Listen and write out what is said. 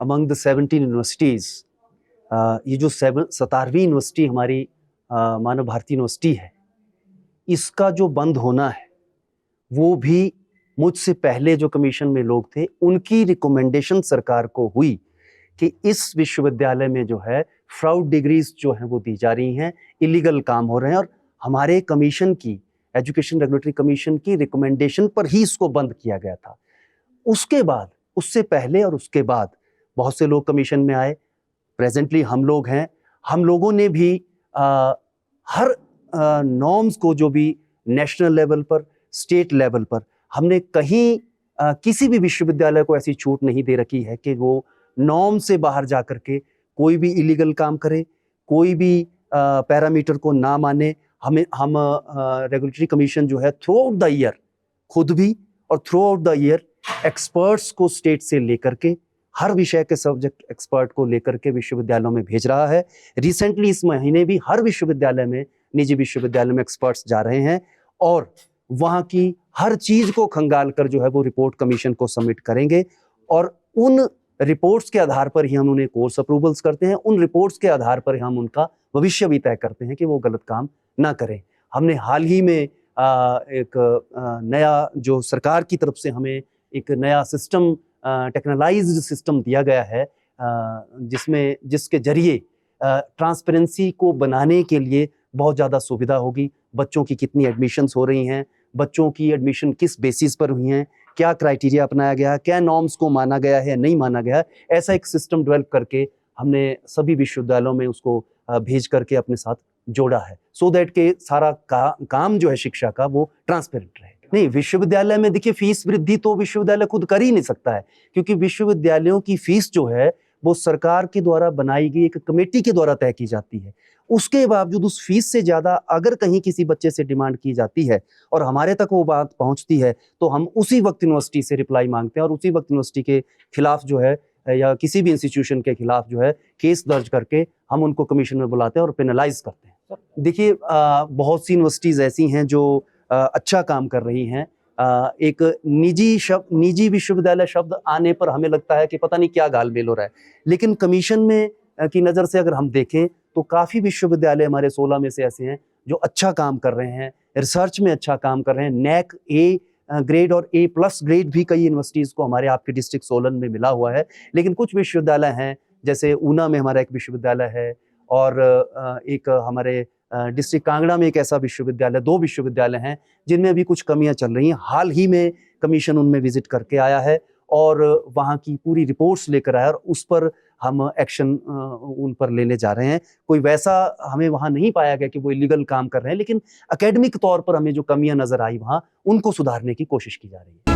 Among the 17 universities, ये जो 17वीं university हमारी मानव भारती यूनिवर्सिटी है, इसका जो बंद होना है वो भी मुझसे पहले जो कमीशन में लोग थे उनकी रिकमेंडेशन सरकार को हुई कि इस विश्वविद्यालय में जो है फ्रॉड डिग्रीज जो हैं वो दी जा रही हैं, इलीगल काम हो रहे हैं, और हमारे कमीशन की, एजुकेशन रेगुलेटरी कमीशन की रिकमेंडेशन पर ही इसको बंद किया गया था। उसके बाद, उससे पहले और उसके बाद बहुत से लोग कमीशन में आए, प्रेजेंटली हम लोग हैं, हम लोगों ने भी हर नॉर्म्स को, जो भी नेशनल लेवल पर, स्टेट लेवल पर, हमने कहीं किसी भी विश्वविद्यालय को ऐसी छूट नहीं दे रखी है कि वो नॉर्म से बाहर जा करके कोई भी इलीगल काम करे, कोई भी पैरामीटर को ना माने। हम रेगुलेटरी कमीशन जो है थ्रू आउट द ईयर खुद भी और through out the year experts को स्टेट से लेकर के, हर विषय के सब्जेक्ट एक्सपर्ट को लेकर के विश्वविद्यालयों में भेज रहा है। रिसेंटली इस महीने भी हर विश्वविद्यालय में, निजी विश्वविद्यालय में एक्सपर्ट्स जा रहे हैं और वहाँ की हर चीज को खंगाल कर जो है वो रिपोर्ट कमीशन को सबमिट करेंगे, और उन रिपोर्ट्स के आधार पर ही हम उन्हें कोर्स अप्रूवल्स करते हैं। उन रिपोर्ट्स के आधार पर हम उनका भविष्य भी तय करते हैं कि वो गलत काम ना करें। हमने हाल ही में एक नया, जो सरकार की तरफ से हमें एक नया सिस्टम, टेक्नोलाइज्ड सिस्टम दिया गया है, जिसके जरिए ट्रांसपेरेंसी को बनाने के लिए बहुत ज़्यादा सुविधा होगी। बच्चों की कितनी एडमिशन्स हो रही हैं, बच्चों की एडमिशन किस बेसिस पर हुई हैं, क्या क्राइटेरिया अपनाया गया है, क्या नॉर्म्स को माना गया है, नहीं माना गया है, ऐसा एक सिस्टम डेवलप करके हमने सभी विश्वविद्यालयों में उसको भेज करके अपने साथ जोड़ा है, सो दैट के सारा काम जो है शिक्षा का वो ट्रांसपेरेंट रहे। नहीं, विश्वविद्यालय में देखिए फीस वृद्धि तो विश्वविद्यालय खुद कर ही नहीं सकता है, क्योंकि विश्वविद्यालयों की फीस जो है वो सरकार के द्वारा बनाई गई एक कमेटी के द्वारा तय की जाती है। उसके बावजूद उस फीस से ज्यादा अगर कहीं किसी बच्चे से डिमांड की जाती है और हमारे तक वो बात पहुंचती है, तो हम उसी वक्त यूनिवर्सिटी से रिप्लाई मांगते हैं और उसी वक्त यूनिवर्सिटी के खिलाफ जो है, या किसी भी इंस्टीट्यूशन के खिलाफ जो है, केस दर्ज करके हम उनको कमीशन में बुलाते हैं और पेनलाइज करते हैं। देखिए, बहुत सी यूनिवर्सिटीज ऐसी हैं जो अच्छा काम कर रही हैं। एक निजी विश्वविद्यालय शब्द आने पर हमें लगता है कि पता नहीं क्या गालमेल हो रहा है, लेकिन कमीशन में की नज़र से अगर हम देखें तो काफ़ी विश्वविद्यालय हमारे 16 में से ऐसे हैं जो अच्छा काम कर रहे हैं, रिसर्च में अच्छा काम कर रहे हैं। नैक ए ग्रेड और A+ ग्रेड भी कई यूनिवर्सिटीज़ को हमारे आपके डिस्ट्रिक्ट सोलन में मिला हुआ है। लेकिन कुछ विश्वविद्यालय हैं, जैसे ऊना में हमारा एक विश्वविद्यालय है, और एक हमारे डिस्ट्रिक्ट कांगड़ा में एक ऐसा विश्वविद्यालय, 2 विश्वविद्यालय हैं जिनमें अभी कुछ कमियां चल रही हैं। हाल ही में कमीशन उनमें विजिट करके आया है और वहाँ की पूरी रिपोर्ट्स लेकर आया, और उस पर हम एक्शन उन पर लेने जा रहे हैं। कोई वैसा हमें वहाँ नहीं पाया गया कि वो इलीगल काम कर रहे हैं, लेकिन एकेडमिक तौर पर हमें जो कमियां नजर आई वहाँ, उनको सुधारने की कोशिश की जा रही है।